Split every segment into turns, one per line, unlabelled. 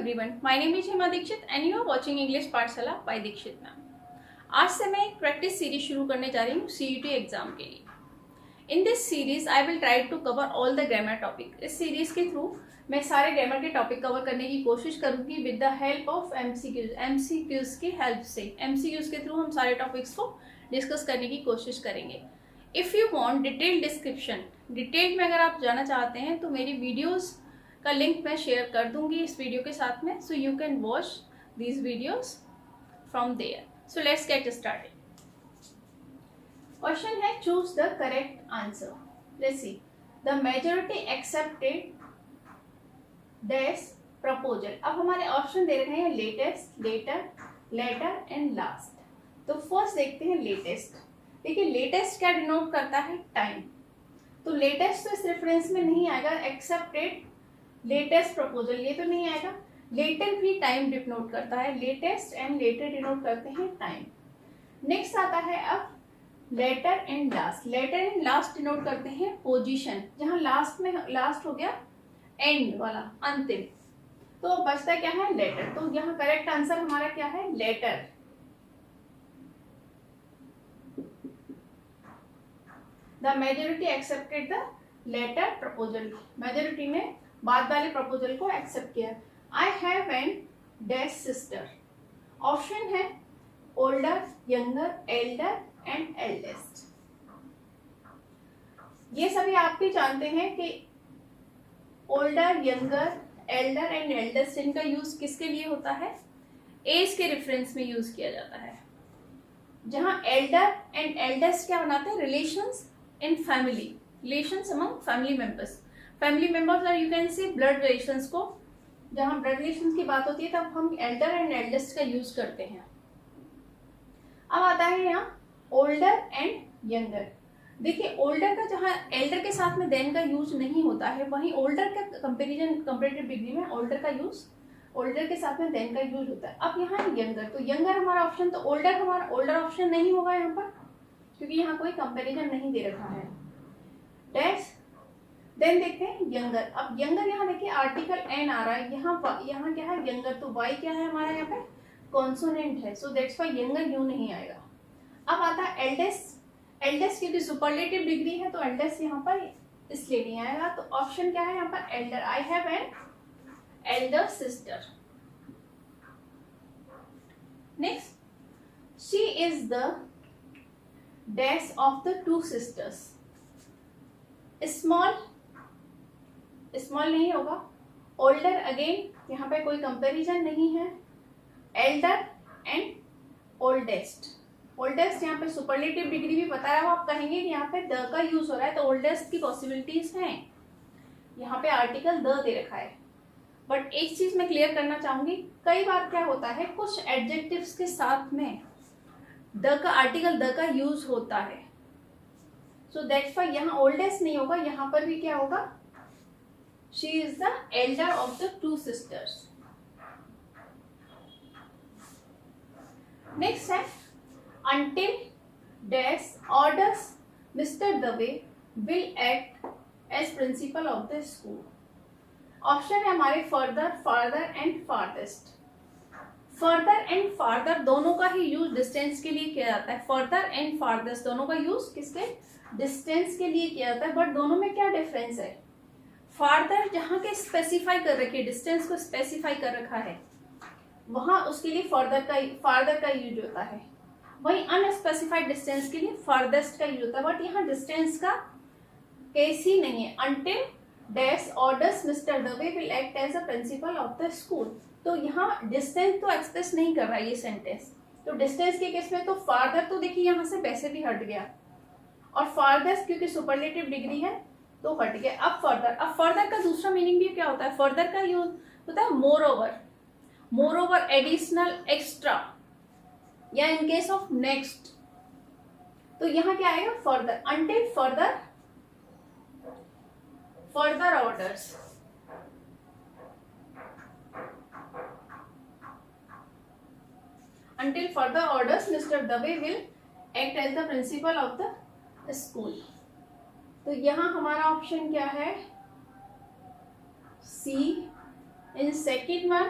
everyone. My name is Hema Dikshit and you are watching English पाठशाला by Dixit ma'am. आज से मैं एक प्रैक्टिस सीरीज शुरू करने जा रही हूँ CET एग्जाम के लिए। In this series I will try to cover all the grammar topic. इस सीरीज के थ्रू मैं सारे ग्रामर के टॉपिक कवर करने की कोशिश करूंगी with the help of MCQs की हेल्प से। एमसीक्यूज के थ्रू हम सारे टॉपिक्स को डिस्कस करने की कोशिश करेंगे। If you want detail description, detail में अगर आप जाना चाहते हैं तो मेरी वीडियोस का लिंक मैं शेयर कर दूंगी इस वीडियो के साथ में, so you can watch these videos from there. So let's get started. Question है choose the correct answer. Let's see the majority accepted dash proposal. अब हमारे ऑप्शन दे रखे हैं latest, later, latter and last. तो फर्स्ट देखते हैं latest. देखिए लेटेस्ट क्या डिनोट करता है? टाइम। तो लेटेस्ट तो इस रेफरेंस में नहीं आएगा। एक्सेप्टेड लेटेस्ट प्रपोजल ये तो नहीं आएगा। लेटर भी टाइम डिनोट करता है। लेटेस्ट एंड लेटर डिनोट करते हैं टाइम। नेक्स्ट आता है अब latter and last. Latter and last denote करते हैं पोजीशन। जहां लास्ट में लास्ट हो गया एंड वाला, अंतिम, तो बचता क्या है? लेटर। तो यहाँ करेक्ट आंसर हमारा क्या है? Latter. The majority accepted the latter proposal. मेजोरिटी ने बाद वाले प्रपोजल को एक्सेप्ट किया। I have an dash sister. Option है older, younger, elder and eldest. ये सभी आप भी जानते हैं कि older, younger, elder and eldest इनका यूज किसके लिए होता है? एज के रेफरेंस में यूज किया जाता है। जहां एल्डर एंड एल्डेस्ट क्या बनाते हैं? Relations in family, relations among family members. Family members और you can say blood relations को, जहां ब्लड रिलेशंस की बात होती है तब हम एल्डर एंड एल्डेस्ट का यूज करते हैं। अब आता है यहाँ ओल्डर एंड यंगर। देखिए ओल्डर का, जहां एल्डर के साथ में देन का यूज नहीं होता है, वहीं ओल्डर का कंपेरेटिव डिग्री में ओल्डर का यूज, ओल्डर के साथ में देन का यूज होता है। अब यहाँ यंगर, तो यंगर हमारा ऑप्शन, तो ओल्डर हमारा ओल्डर ऑप्शन नहीं होगा यहाँ पर, क्योंकि यहाँ कोई कंपेरिजन नहीं दे रखा है। डैश देन देखते हैं यंगर। अब यंगर यहाँ देखिए आर्टिकल एन आ रहा है, यहाँ क्या है? यंगर। तो वाई क्या है हमारा यहाँ पे? कॉन्सोनेंट है, so that's why younger you नहीं आएगा। अब आता है एल्डेस्ट। एल्डेस्ट क्योंकि सुपरलेटिव डिग्री है तो एल्डेस्ट यहाँ पर इसलिए नहीं आएगा। तो ऑप्शन क्या है यहाँ पर? Elder. I have an elder sister. Next, she is the dash of the two sisters. Small, small नहीं होगा। ओल्डर, अगेन यहाँ पे कोई कंपैरिजन नहीं है। Elder and oldest. ओल्डेस्ट यहाँ पे सुपरलेटिव डिग्री भी बता रहा हूँ, आप कहेंगे कि यहाँ पे द का यूज हो रहा है तो ओल्डेस्ट की पॉसिबिलिटीज हैं। यहाँ पे आर्टिकल द दे रखा है। बट एक चीज मैं क्लियर करना चाहूंगी, कई बार क्या होता है कुछ एडजेक्टिव्स के साथ में द का, आर्टिकल द का यूज होता है। सो दैट्स व्हाई यहाँ ओल्डेस्ट नहीं होगा, यहाँ पर भी क्या होगा? She is the Elder of the two sisters. Next है until dash orders Mr. Dave will act as principal of the school। Option है हमारे further, farther and farthest. Further and farther दोनों का ही यूज डिस्टेंस के लिए किया जाता है। फर्दर एंड फार्देस्ट दोनों का यूज किसके? डिस्टेंस के लिए किया जाता है। बट दोनों में क्या डिफरेंस है? फार्दर जहाँ के स्पेसिफाई कर रखी है, डिस्टेंस को स्पेसिफाई कर रखा है, वहां उसके लिए फार्दर का यूज होता है। वही अनस्पेसिफाइड डिस्टेंस के लिए फार्देस्ट का यूज होता है। बट यहाँ डिस्टेंस का केस ही नहीं है। Until dash orders mister Dave will act as a principal of the school. तो यहाँ डिस्टेंस तो एक्सप्रेस नहीं कर रहा है ये सेंटेंस। तो डिस्टेंस के केस में तो फार्दर तो देखिए यहाँ से वैसे भी हट गया, और फार्देस्ट क्योंकि सुपरलेटिव डिग्री है तो हट गया। अब फर्दर का दूसरा मीनिंग भी क्या होता है? फर्दर का यूज होता है मोर ओवर, एडिशनल, एक्स्ट्रा, या इन केस ऑफ नेक्स्ट। तो यहाँ क्या आएगा? Further. Until further orders. Until further orders Mr. Dave will act as the principal of the school। तो यहाँ हमारा ऑप्शन क्या है? C. In second one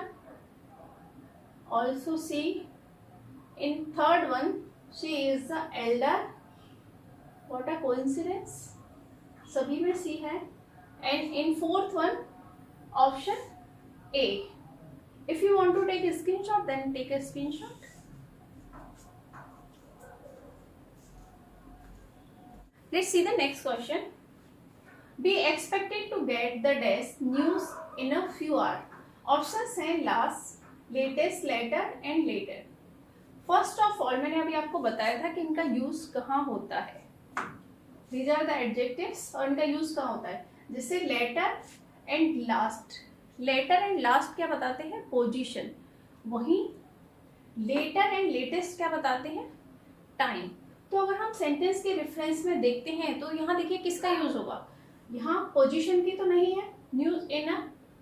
also C. In third one, she is the elder. What a coincidence. सभी में C है. And in fourth one, option A. If you want to take a screenshot, then take a screenshot. Let's see the next question. Be expected to get the dash news in a few hours. Options हैं last, latest, later and later. First of all, मैंने अभी आपको बताया था कि इनका use कहाँ होता है. These are the adjectives और इनका यूज कहाँ होता है. जैसे later and last. Later and last क्या बताते हैं? पोजीशन. वहीं later and latest क्या बताते हैं? टाइम. तो अगर हम सेंटेंस के रेफरेंस में देखते हैं तो यहाँ देखिए किसका यूज होगा. यहाँ पोजीशन की तो नहीं है. News in a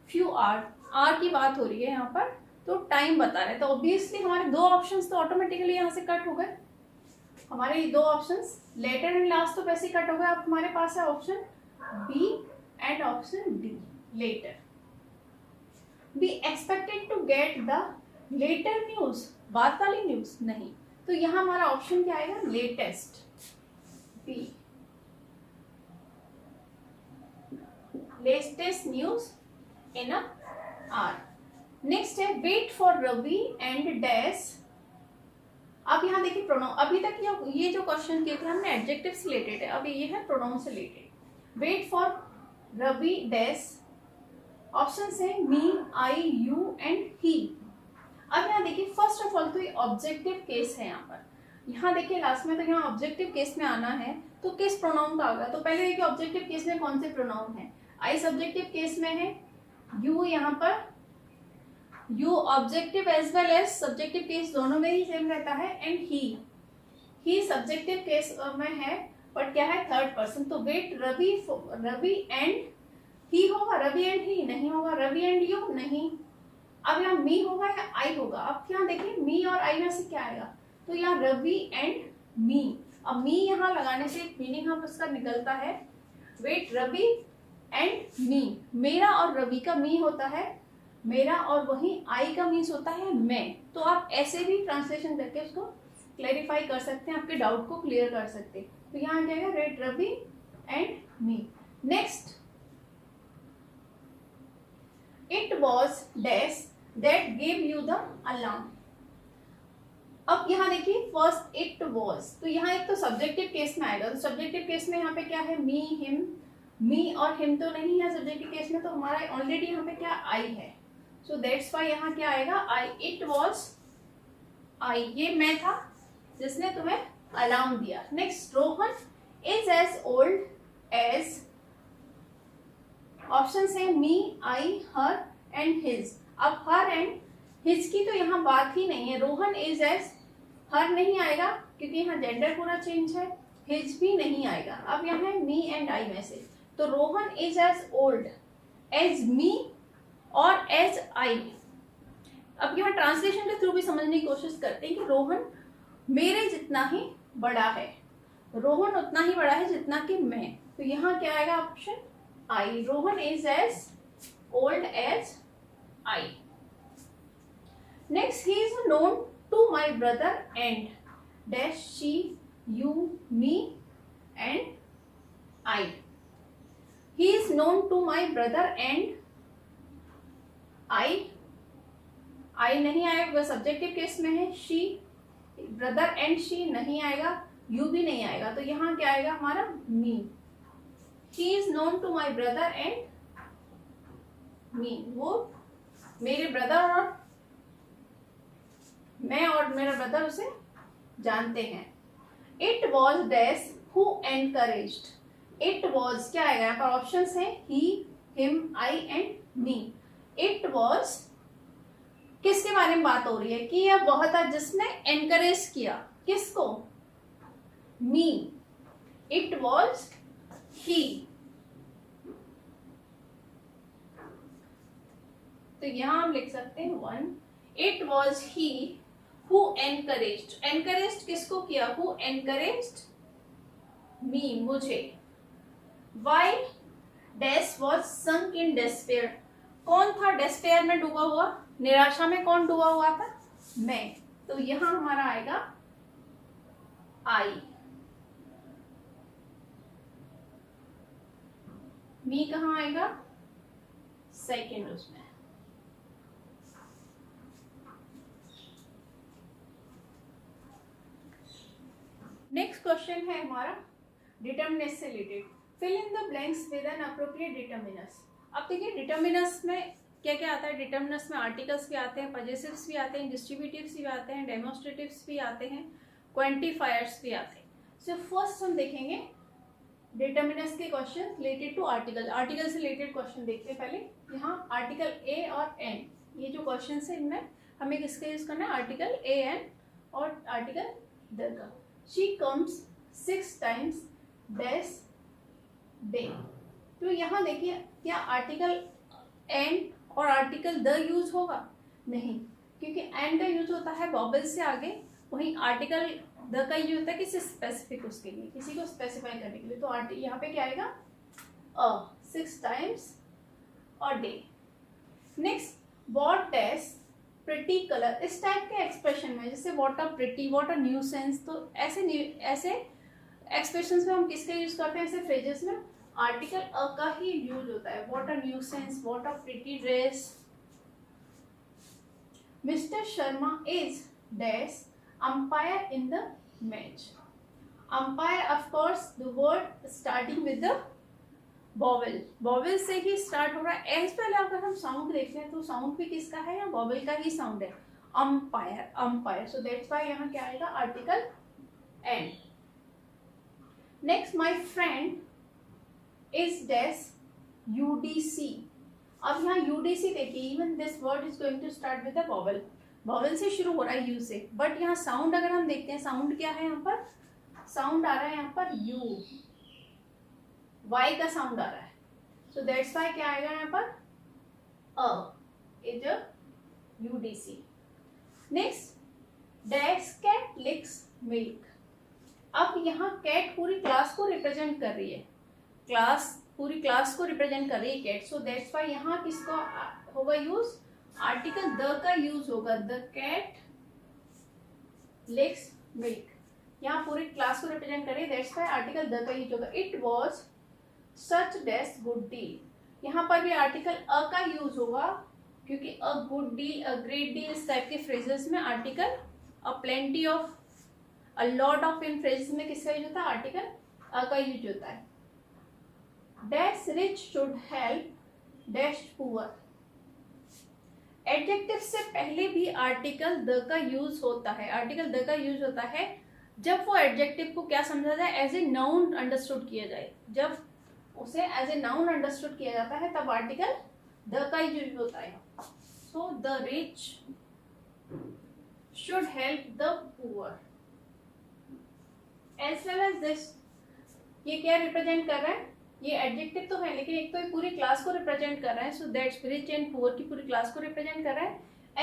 few hour की बात हो रही है यहाँ पर, तो टाइम बता रहे हैं. तो ऑब्वियसली हमारे दो ऑप्शंस तो ऑटोमेटिकली यहाँ से कट हो गए. हमारे ये दो ऑप्शंस लेटर एंड लास्ट तो वैसे ही कट हो गए. अब हमारे पास है option B and option D, latter. Be expected to get the latter news, बाद वाली न्यूज नहीं. तो यहाँ हमारा ऑप्शन क्या आएगा? Latest, B. Latest news in a hour. Next है wait for Ravi and dash. अब यहाँ देखिए प्रोनाउन. अभी तक ये जो क्वेश्चन किए थे हमने एडजेक्टिव से रिलेटेड है. अभी ये है प्रोनाउन से related. Wait for Ravi dash. Options है me, I, you and he. अब यहाँ देखिए फर्स्ट ऑफ ऑल तो ये ऑब्जेक्टिव केस है. यहाँ पर यहाँ देखिए लास्ट में तो यहाँ ऑब्जेक्टिव केस में आना है तो किस प्रोनाउन का होगा. तो पहले देखिए ऑब्जेक्टिव केस में कौन से प्रोनाउन है. आई सब्जेक्टिव केस में है, यू यहाँ पर you objective as well as subjective case दोनों में ही सेम रहता है. एंड ही सब्जेक्टिव केस में है बट क्या है? Third person. तो वेट रवि एंड ही होगा, रवि एंड ही नहीं होगा, रवि एंड यू नहीं. अब यहाँ मी होगा या आई होगा. अब यहाँ देखिए मी और आई में से क्या आएगा. तो यहाँ रवि एंड मी. अब मी यहाँ लगाने से मीनिंग हम उसका निकलता है वेट रवि एंड मी. मेरा और रवि का मी होता है मेरा, और वही आई का मीन्स होता है मैं. तो आप ऐसे भी ट्रांसलेशन करके उसको क्लैरिफाई कर सकते हैं, आपके डाउट को क्लियर कर सकते हैं. तो यहाँ क्या है? Wait Ravi and me. Next, it was dash that gave you the alarm. अब यहाँ देखिए फर्स्ट इट वॉज. तो यहाँ एक तो सब्जेक्टिव केस में आएगा. तो सब्जेक्टिव केस में यहाँ पे क्या है? मी, हिम. मी और हिम तो नहीं है सब्जेक्टिव केस में, तो हमारा ऑलरेडी यहाँ पे क्या? आई है. सो दैट्स वाई यहाँ क्या आएगा? आई. It was I. ये मैं था जिसने तुम्हें अलार्म दिया. Next, Rohan is as old as. Option है me, I, her and his. अब हर एंड हिज की तो यहाँ बात ही नहीं है. रोहन इज एज, हर नहीं आएगा क्योंकि यहाँ जेंडर पूरा चेंज है. हिज भी नहीं आएगा. अब यहाँ है मी एंड आई में से. तो Rohan is as old as me और एज आई. अब यहाँ ट्रांसलेशन के थ्रू भी समझने की कोशिश करते हैं कि रोहन मेरे जितना ही बड़ा है. रोहन उतना ही बड़ा है जितना कि मैं. तो यहाँ क्या आएगा? Option I. Rohan is as old as I. Next, he is known to my brother and dash she, you, me and I. He is known to my brother and I. I नहीं आएगा, सब्जेक्टिव केस में है. she, brother and she नहीं आएगा, you भी नहीं आएगा. तो यहाँ क्या आएगा हमारा? me. He is known to my brother and me. वो मेरे ब्रदर और मैं और मेरा ब्रदर उसे जानते हैं. It was dash who encouraged. It was क्या आएगा? यहाँ पर ऑप्शंस हैं he, him, I and me. It was किसके बारे में बात हो रही है? कि यह वह था जिसने एनकरेज किया. किसको? मी. It was he. तो यहां हम लिख सकते हैं 1. It was he who encouraged. Encouraged किसको किया? हु एनकरेज्ड मी, मुझे. Why dash was sunk in despair. कौन था डेस्पेयर में डूबा हुआ? निराशा में कौन डूबा हुआ था? मैं, तो यहां हमारा आएगा आई। मी कहाँ आएगा? सेकेंड उसमें। नेक्स्ट क्वेश्चन है हमारा डिटर्मिनस से रिलेटेड। Fill in the blanks with an appropriate determiners. अब देखिए डिटर्मिनस में क्या क्या आता है। डिटर्मिनस में आर्टिकल्स भी आते हैं, पजेसिव्स भी आते हैं, डिस्ट्रीब्यूटिव्स भी आते हैं, डेमोन्स्ट्रेटिव्स भी आते हैं, क्वांटिफायर्स भी आते हैं। सो फर्स्ट हम देखेंगे डिटर्मिनस के question related to article. Article से रिलेटेड क्वेश्चन देखते हैं पहले। यहाँ आर्टिकल ए और एन, ये जो क्वेश्चन है इनमें हमें किसका यूज करना है? आर्टिकल ए एन और आर्टिकल द का। She comes 6 times dash day. तो यहाँ देखिए क्या आर्टिकल एन और आर्टिकल द यूज होगा? नहीं, क्योंकि एन का यूज होता है वॉवेल से आगे, वहीं आर्टिकल द का यूज होता है किसी स्पेसिफिक, उसके लिए, किसी को स्पेसिफाई करने के लिए। तो यहाँ पे क्या आएगा? 6 times और day. Next, what dash pretty colour. इस टाइप के एक्सप्रेशन में जैसे what a pretty, what a nuisance, तो ऐसे एक्सप्रेशंस में हम किसका यूज करते हैं? ऐसे फ्रेजेस में आर्टिकल अ का ही यूज होता है। What a nuisance, what a pretty dress. Mister Sharma is dash umpire in the match. Umpire of course the word starting with the vowel, vowel से ही स्टार्ट हो रहा है। एज पहले अगर हम साउंड देखते हैं तो साउंड भी किसका है? या वॉवेल का ही साउंड है, umpire, umpire. So that's why यहाँ क्या आएगा? Article an. Next, my friend is dash UDC. अब यहाँ यूडीसी देखिए, even this word is going to start with the vowel, vowel से शुरू हो रहा है यू से। बट यहाँ साउंड अगर हम देखते हैं, साउंड क्या है यहाँ पर? साउंड आ रहा है यहाँ पर यू, वाई का साउंड आ रहा है। सो दैट्स वाई क्या आएगा यहाँ पर? Is UDC. Next, dash cat licks milk. अब यहाँ कैट पूरी क्लास को रिप्रेजेंट कर रही है, पूरी क्लास को रिप्रेजेंट कर रही है कैट। सो दैट्स वाई यहाँ किसका होगा यूज? आर्टिकल द का यूज होगा। द कैट लिक्स मिल्क, यहाँ पूरी क्लास को रिप्रेजेंट कर रही है, दैट्स वाई आर्टिकल द का यूज होगा। It was such dash good deal, यहाँ पर भी आर्टिकल अ का यूज होगा, क्योंकि a good deal, a great deal, इस टाइप के फ्रेजेस में article a plenty of, a lot of, in phrases में किसका यूज होता है? आर्टिकल अ का यूज होता है। Dash rich should help dash poor. Adjective से पहले भी आर्टिकल द का यूज होता है। आर्टिकल द का यूज होता है जब वो एडजेक्टिव को क्या समझा जाए? एज ए नाउन अंडरस्टूड किया जाए। जब उसे एज ए नाउन अंडरस्टूड किया जाता है तब आर्टिकल द का यूज होता है। So the rich should help the poor as well as this. ये क्या रिप्रेजेंट कर रहा है? ये एडजेक्टिव तो है, लेकिन एक तो ये पूरी क्लास को रिप्रेजेंट कर रहा है। So that's rich and poor की पूरी क्लास को रिप्रेजेंट कर रहा है।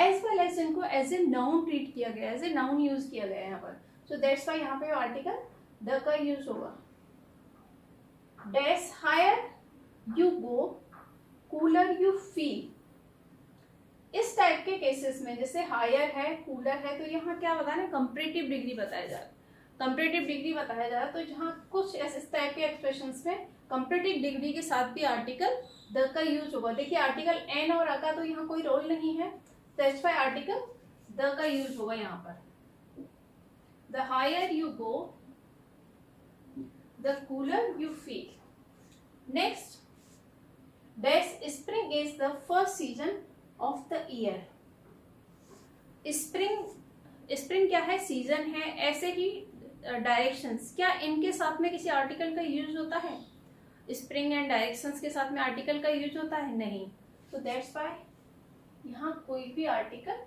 एज वेल एज इनको एज ए नाउन ट्रीट किया गया, एज ए नाउन यूज किया गया है यहाँ पर। सो दैट्स वाई यहाँ पे आर्टिकल द का यूज होगा। Dash higher you go cooler you feel. इस टाइप के केसेस में जैसे हायर है, कूलर है, तो यहाँ क्या बताना है? कंपैरेटिव डिग्री बताया जा रहा है। कंपैरेटिव डिग्री बताया जा रहा है, तो जहाँ कुछ इस टाइप के एक्सप्रेशंस में कंपैरेटिव डिग्री के साथ भी आर्टिकल द का यूज होगा। देखिए आर्टिकल एन और अ का तो यहाँ कोई रोल नहीं है, दैट्स व्हाई आर्टिकल द का यूज होगा यहाँ पर। The higher you go the cooler you feel. Next, dash spring is the first season of the year. Spring क्या है? सीजन है। ऐसे ही डायरेक्शंस, क्या इनके साथ में किसी आर्टिकल का यूज होता है? स्प्रिंग एंड डायरेक्शंस के साथ में आर्टिकल का यूज होता है? नहीं। तो दैट्स व्हाई यहाँ कोई भी आर्टिकल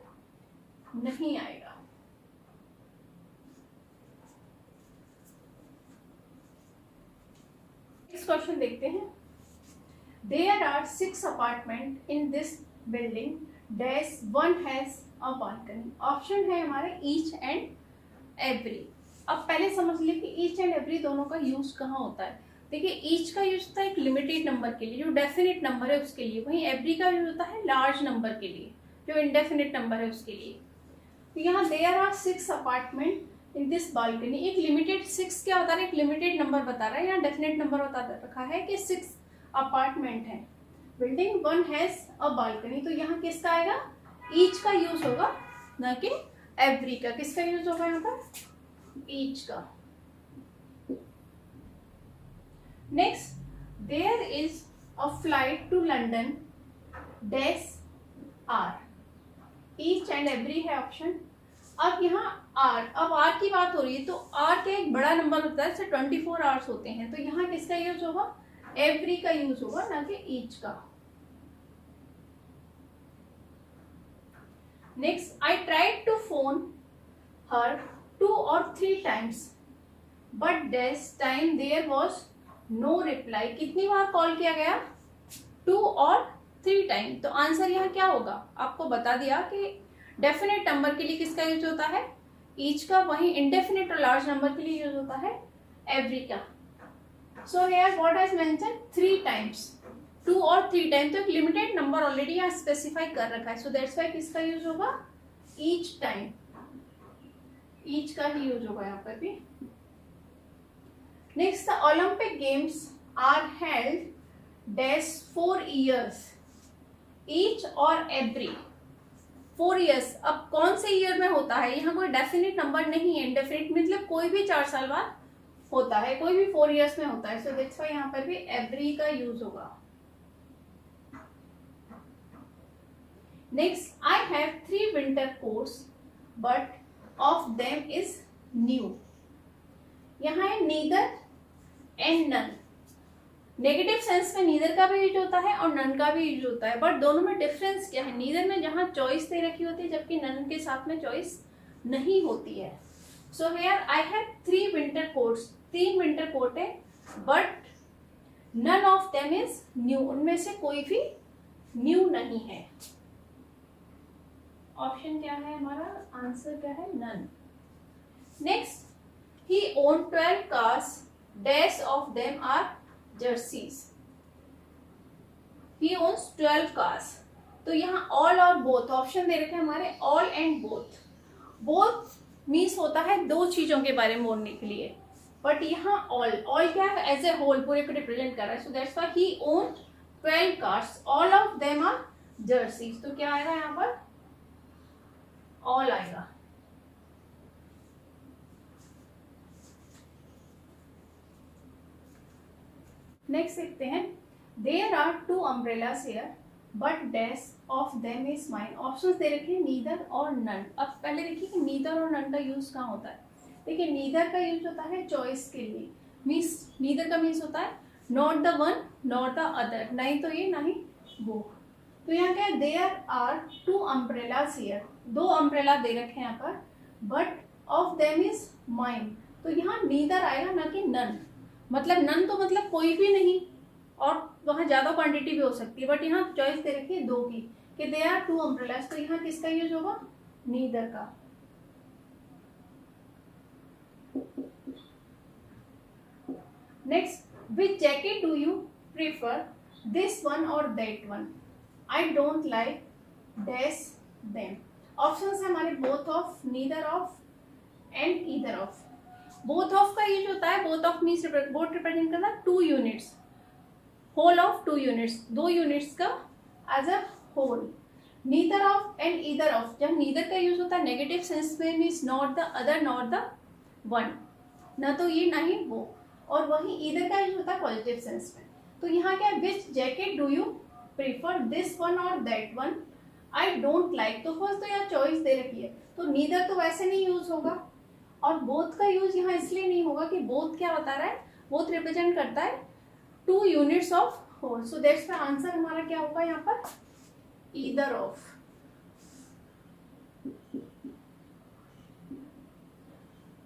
नहीं आएगा। नेक्स्ट क्वेश्चन देखते हैं। There are 6 apartment in this building dash one has a balcony. Option है हमारे ईच एंड एवरी। अब पहले समझ लिए कि ईच एंड एवरी दोनों का यूज कहाँ होता है। देखिए ईच का यूज होता है एक लिमिटेड नंबर के लिए, जो डेफिनेट नंबर है उसके लिए, वहीं एवरी का यूज होता है लार्ज नंबर के लिए, जो इनडेफिनेट नंबर है उसके लिए। तो यहाँ there are 6 apartment in this balcony. एक लिमिटेड 6 क्या बता रहा है, एक लिमिटेड नंबर बता रहा है, यहाँ डेफिनेट नंबर बता रखा है कि 6 अपार्टमेंट है। बिल्डिंग 1 हैज अ बालकनी, तो यहाँ किसका आएगा, ईच का यूज होगा, ना कि एवरी का। किसका यूज होगा यहाँ पर, ईच का। Next, there is a flight to London dash are. Each and every है ऑप्शन। अब यहाँ आर, अब आर की बात हो रही है तो आर का एक बड़ा नंबर होता है, जैसे 24 आवर्स होते हैं, तो यहाँ किसका यूज होगा, एवरी का यूज होगा, ना कि ईच का। Next, I tried to phone her 2 or 3 times but this time there was no reply। कितनी बार कॉल किया गया, 2 और 3 टाइम। तो आंसर यहाँ क्या होगा, आपको बता दिया कि डेफिनेट नंबर के लिए किसका यूज होता है, ईच का, वहीं इंडेफिनेट और लार्ज नंबर के लिए यूज होता है एवरी का। So here what has mention 3 times, 2 और 3 टाइम, तो एक लिमिटेड नंबर ऑलरेडी यहाँ स्पेसिफाई कर रखा है, सो दैट्स व्हाई किसका यूज होगा, ईच टाइम, ईच का ही यूज होगा यहाँ पर भी। Next, the Olympic games are held dash 4 years each और एवरी। 4 years, अब कौन से ईयर में होता है, यहाँ कोई डेफिनेट नंबर नहीं है, इंडेफिनिट मतलब कोई भी 4 साल बाद होता है, कोई भी 4 years में होता है, सो दैट्स व्हाई यहाँ पर भी एवरी का यूज होगा। Next, I have 3 winter coats but of them is new। यहाँ है neither and none. Negative sense में नीदर का भी यूज होता है और नन का भी यूज होता है, बट दोनों में डिफरेंस क्या है, नीदर में जहाँ चॉइस दे रखी होती है जबकि नन के साथ में चॉइस नहीं होती है। So here I have 3 winter coats, 3 winter coat है, but none of them is new, उनमें से कोई भी न्यू नहीं है। ऑप्शन क्या है हमारा, आंसर क्या है, none. Next, he own 12 cars dash of them are jerseys. He owns 12 cars, तो यहाँ ऑल और बोथ ऑप्शन दे रखे हैं हमारे, all and both. Both means होता है 2 चीजों के बारे में बोलने के लिए, बट यहाँ ऑल, ऑल क्या है, एज ए होल पूरे को रिप्रेजेंट कर रहा है, so that's why he own 12 cars, all of them are jerseys. तो क्या आएगा यहाँ पर, ऑल आएगा। नेक्स्ट देखते हैं, there are 2 umbrellas here but dash of them is mine। Options दे रखे हैं नीदर और नन। अब पहले देखिए कि नीदर और नन का यूज कहाँ होता है। देखिए नीदर का यूज होता है चॉइस के लिए, मीन्स नीदर का मीन्स होता है not the one not the other, नहीं तो ये ना ही वो। तो यहाँ क्या है, there are 2 umbrellas here, 2 umbrella दे रखे हैं यहाँ पर, but of them is mine, तो यहाँ नीदर आएगा ना कि नन। मतलब नन तो मतलब कोई भी नहीं, और वहाँ ज्यादा क्वांटिटी भी हो सकती है, बट यहाँ चॉइस दे रखी है 2 की कि देयर आर 2 umbrellas, तो यहाँ किसका यूज होगा, नीदर का। Next, which jacket do you prefer, this one और that one, I don't like dash them. Options है हमारे both of, neither of and either of. Both of का यूज होता है, both of means both represent करना 2 units, whole of 2 units, 2 units का as a whole. Neither of and either of, जब neither का use होता है नेगेटिव सेंस में, means not the other not the one, ना तो ये ना ही वो, और वही ईदर का यूज होता है पॉजिटिव सेंस में। तो यहाँ क्या है, which jacket do you prefer, this one और that one, I don't like. तो फर्स्ट तो यहाँ चॉइस दे रखी है, तो नीदर तो वैसे नहीं यूज होगा, और बोथ का यूज यहाँ इसलिए नहीं होगा कि बोथ क्या बता रहा है, बोथ रिप्रेजेंट करता है 2 units of whole, so that's why answer हमारा क्या होगा यहाँ पर, either of.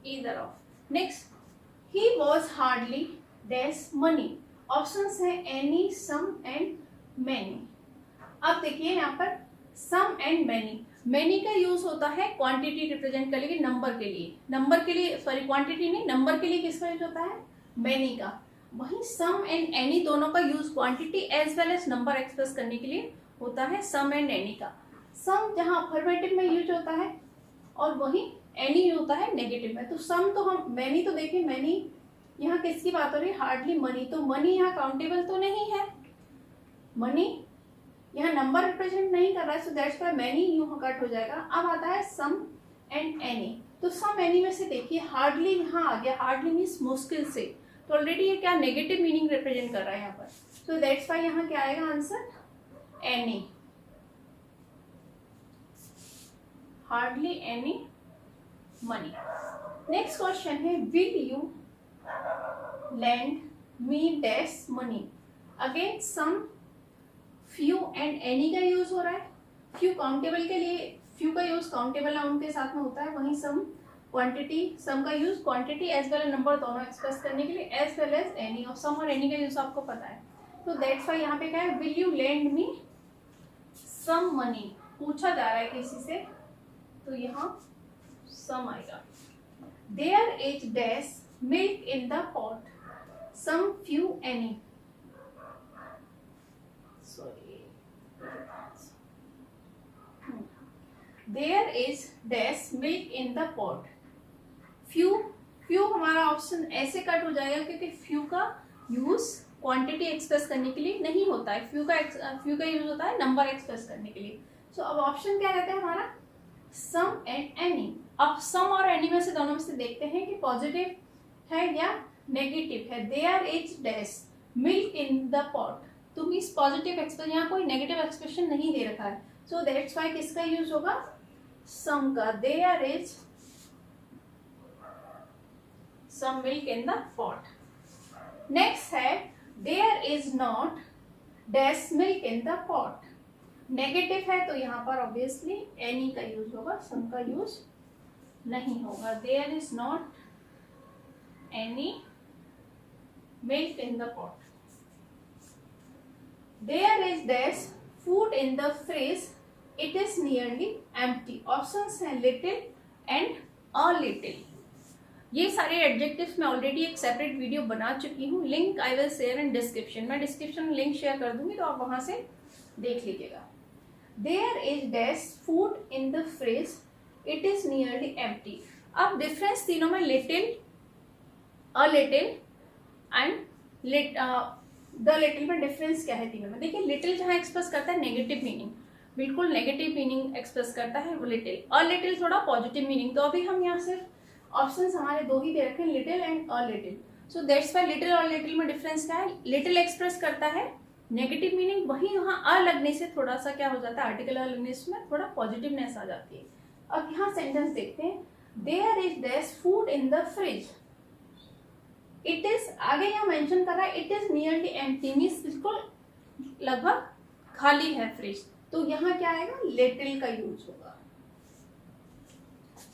Either of. Next, he was hardly dash money. Options है एनी, सम एंड मैनी। अब देखिए यहाँ पर सम एंड मैनी, मैनी का यूज होता है क्वांटिटी रिप्रेजेंट करने के लिए, नंबर के लिए, नंबर के लिए सॉरी क्वांटिटी नहीं, नंबर के लिए किसका यूज होता है, मैनी का। वहीं सम एंड एनी दोनों का use quantity as well as number express करने के लिए होता है, सम एंड एनी का। सम जहां अफर्मेटिव में यूज होता है और वहीं एनी होता है नेगेटिव में। तो सम तो हम मैनी तो देखें, मैनी यहाँ किसकी बात हो रही है, हार्डली मनी, तो मनी यहाँ काउंटेबल तो नहीं है, मनी यहाँ नंबर रिप्रेजेंट नहीं कर रहा है, सो दैट्स व्हाई मैनी यूं कट हो जाएगा। अब आता है सम एंड एनी, तो सम एनी में से देखिए हार्डली यहाँ आ गया, हार्डली मीन्स मुश्किल से, तो ऑलरेडी ये क्या नेगेटिव मीनिंग रिप्रेजेंट कर रहा है यहाँ पर, सो दैट्स व्हाई यहाँ क्या आएगा answer, any, hardly any money. Next question है, will you lend me dash money, again some, few and any का यूज हो रहा है। फ्यू काउंटेबल के लिए, फ्यू का यूज काउंटेबल नाउन के साथ में होता है, वहीं सम क्वांटिटी, सम का use quantity as well as number दोनों एक्सप्रेस करने के लिए, एज वेल एज एनी, और सम और एनी का यूज आपको पता है। तो दैट्स व्हाई यहाँ पे क्या है, will you lend me some money, पूछा जा रहा है किसी से, तो यहाँ सम आएगा। There is dash milk in the pot, some, few, any, sorry, there is dash milk in the pot, few हमारा ऑप्शन ऐसे कट हो जाएगा क्योंकि few का यूज क्वांटिटी एक्सप्रेस करने के लिए नहीं होता है, few का यूज होता है नंबर एक्सप्रेस करने के लिए। सो अब ऑप्शन क्या रहता है हमारा, सम एंड एनी। अब सम और एनी में से दोनों में से देखते हैं कि पॉजिटिव है या नेगेटिव है। There is dash milk in the pot, तो मीन्स पॉजिटिव एक्सप्रेशन, यहाँ कोई नेगेटिव एक्सप्रेशन नहीं दे रखा है, सो दैट्स व्हाई किसका यूज होगा, सम का। There is some milk in the pot. Next है, there is not dash milk in the pot, negative है तो यहाँ पर ऑब्वियसली एनी का यूज होगा, सम का यूज नहीं होगा। There is not any milk in the pot. There is dash food in the fridge, it is nearly empty. Options हैं little and a little. ये सारे एडजेक्टिव्स मैं ऑलरेडी एक सेपरेट वीडियो बना चुकी हूँ, link I will share in description, मैं description में लिंक शेयर कर दूंगी तो आप वहां से देख लीजिएगा। There is dash food in the fridge, it is nearly empty. अब डिफरेंस तीनों में little, a little and the little में डिफरेंस क्या है तीनों में, देखिए लिटिल जहाँ एक्सप्रेस करता है नेगेटिव मीनिंग, बिल्कुल नेगेटिव मीनिंग एक्सप्रेस करता है वो लिटिल, और लिटिल थोड़ा पॉजिटिव मीनिंग। तो अभी हम यहाँ सिर्फ ऑप्शंस हमारे दो ही दे रखे हैं, little and a little, so that's why little और लिटिल में डिफरेंस क्या है, लिटिल एक्सप्रेस करता है नेगेटिव मीनिंग, वहीं वहाँ अ लगने से थोड़ा सा क्या हो जाता है, आर्टिकल अ लगने से थोड़ा पॉजिटिवनेस आ जाती है। अब यहाँ सेंटेंस देखते हैं, there is dash food in the fridge, it is आगे यहाँ मेंशन कर रहा है, it is nearly empty, means बिल्कुल लगभग खाली है फ्रिज, तो यहाँ क्या आएगा, लिटिल का यूज होगा।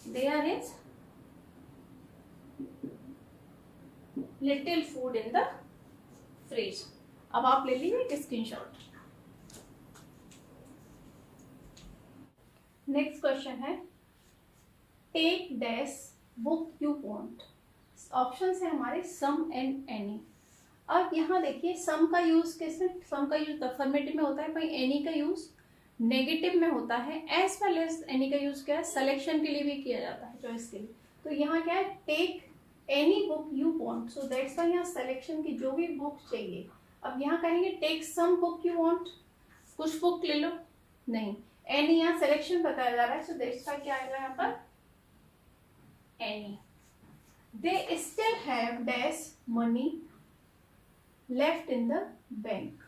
There is little food in the fridge. अब आप ले लीजिए एक स्क्रीनशॉट। नेक्स्ट क्वेश्चन है, take dash book you want, option है हमारे सम एंड एनी। अब यहाँ देखिए सम का यूज कैसे, सम का यूज अफर्मेटिव में होता है, वहीं एनी का यूज नेगेटिव में होता है, एज वेल एज एनी का यूज क्या है, सिलेक्शन के लिए भी किया जाता है, चॉइस के लिए। तो यहाँ क्या है, take any book you want, so that's why यहाँ सिलेक्शन की जो भी बुक चाहिए। अब यहाँ कहेंगे take some book you want, कुछ बुक ले लो, नहीं, एनी यहाँ सिलेक्शन बताया जा रहा है, सो दैट्स व्हाई क्या आएगा यहाँ पर, any. They still have dash money left in the bank.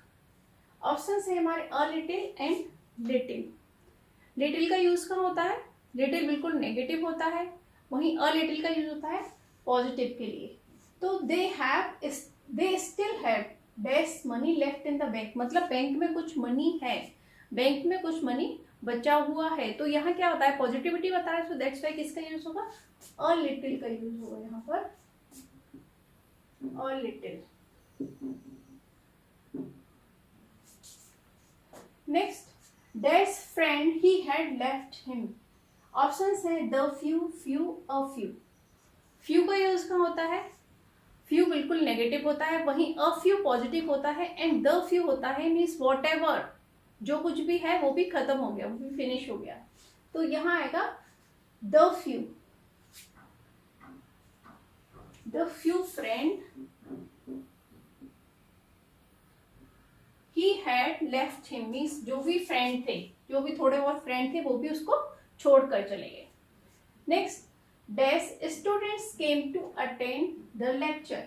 Option है हमारे a little and little. little का यूज कहाँ होता है, little बिल्कुल नेगेटिव होता है, वहीं a little का यूज होता है पॉजिटिव के लिए। तो they still have dash money left in the bank, मतलब बैंक में कुछ मनी है, बैंक में कुछ मनी बचा हुआ है, तो यहाँ क्या होता है, पॉजिटिविटी बता रहा है, सो दैट्स व्हाई किसका यूज होगा, अ लिटिल का यूज होगा यहाँ पर, a little. Next, that's friend ही हैड लेफ्ट हिम, ऑप्शंस हैं the few, few, a few. Few का यूज कहाँ होता है, फ्यू बिल्कुल नेगेटिव होता है, वहीं अ फ्यू पॉजिटिव होता है, एंड द फ्यू होता है मीन्स वॉट एवर, जो कुछ भी है वो भी खत्म हो गया, वो भी फिनिश हो गया। तो यहाँ आएगा द फ्यू फ्रेंड ही हैड लेफ्ट हिम, मीन्स जो भी फ्रेंड थे, जो भी थोड़े बहुत फ्रेंड थे वो भी उसको छोड़कर चले गए। Next, dash students came to attend the lecture,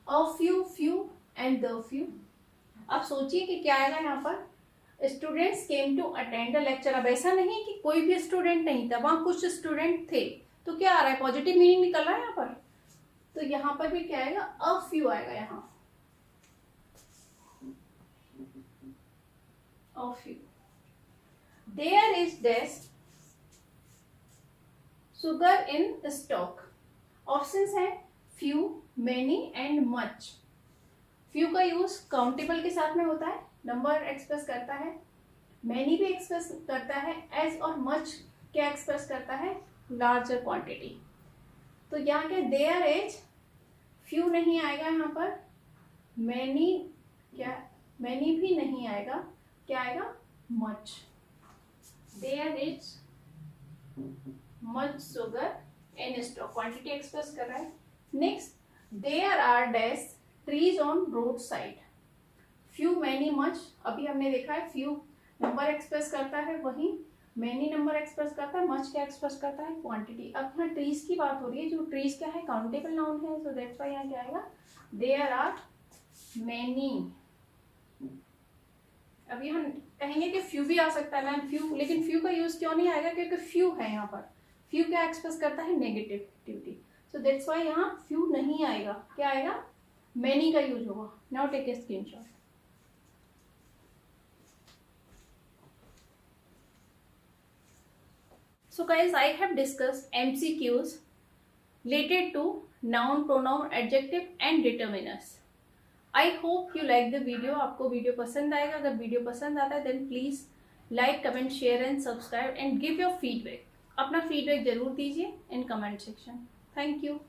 a few and the few. अब सोचिए कि क्या आएगा यहाँ पर, students came to attend the lecture. अब ऐसा नहीं कि कोई भी स्टूडेंट नहीं था, वहां कुछ स्टूडेंट थे, तो क्या आ रहा है, पॉजिटिव मीनिंग निकल रहा है यहाँ पर। तो यहाँ पर भी क्या आएगा, अ फ्यू आएगा यहाँ, a few. There is dash sugar in stock. Options है few, many and much. Few का यूज काउंटेबल के साथ में होता है, नंबर एक्सप्रेस करता है। मैनी भी एक्सप्रेस करता है। एज और मच क्या एक्सप्रेस करता है, लार्जर क्वांटिटी। तो यहाँ क्या, देयर इज, फ्यू नहीं आएगा यहाँ पर, मैनी, क्या मैनी भी नहीं आएगा, क्या आएगा, much. There is much sugar in stock, quantity express कर रहा है। Next, there are dash trees on road side. Few, many, much, अभी हमने देखा है फ्यू नंबर एक्सप्रेस करता है, वही मैनी नंबर एक्सप्रेस करता है, मच क्या एक्सप्रेस करता है, क्वांटिटी। अब यहाँ ट्रीज की बात हो रही है, जो ट्रीज क्या है, काउंटेबल नाउन है, सो दैट्स व्हाई यहाँ क्या आएगा, देयर आर मैनी। अब यहाँ कहेंगे कि फ्यू भी आ सकता है मैम, फ्यू, लेकिन फ्यू का यूज क्यों नहीं आएगा, क्योंकि फ्यू है यहाँ पर। फ्यू क्या एक्सप्रेस करता है, नेगेटिविटी, सो दैट्स व्हाई यहाँ फ्यू नहीं आएगा, क्या आएगा, मैनी का यूज होगा। Now take a screenshot. So guys, I have discussed MCQs related to noun, pronoun, adjective and determiners. I hope you like the video. आपको वीडियो पसंद आएगा, अगर वीडियो पसंद आता है then please like, comment, share and subscribe and give your feedback. अपना feedback जरूर दीजिए in comment section. Thank you.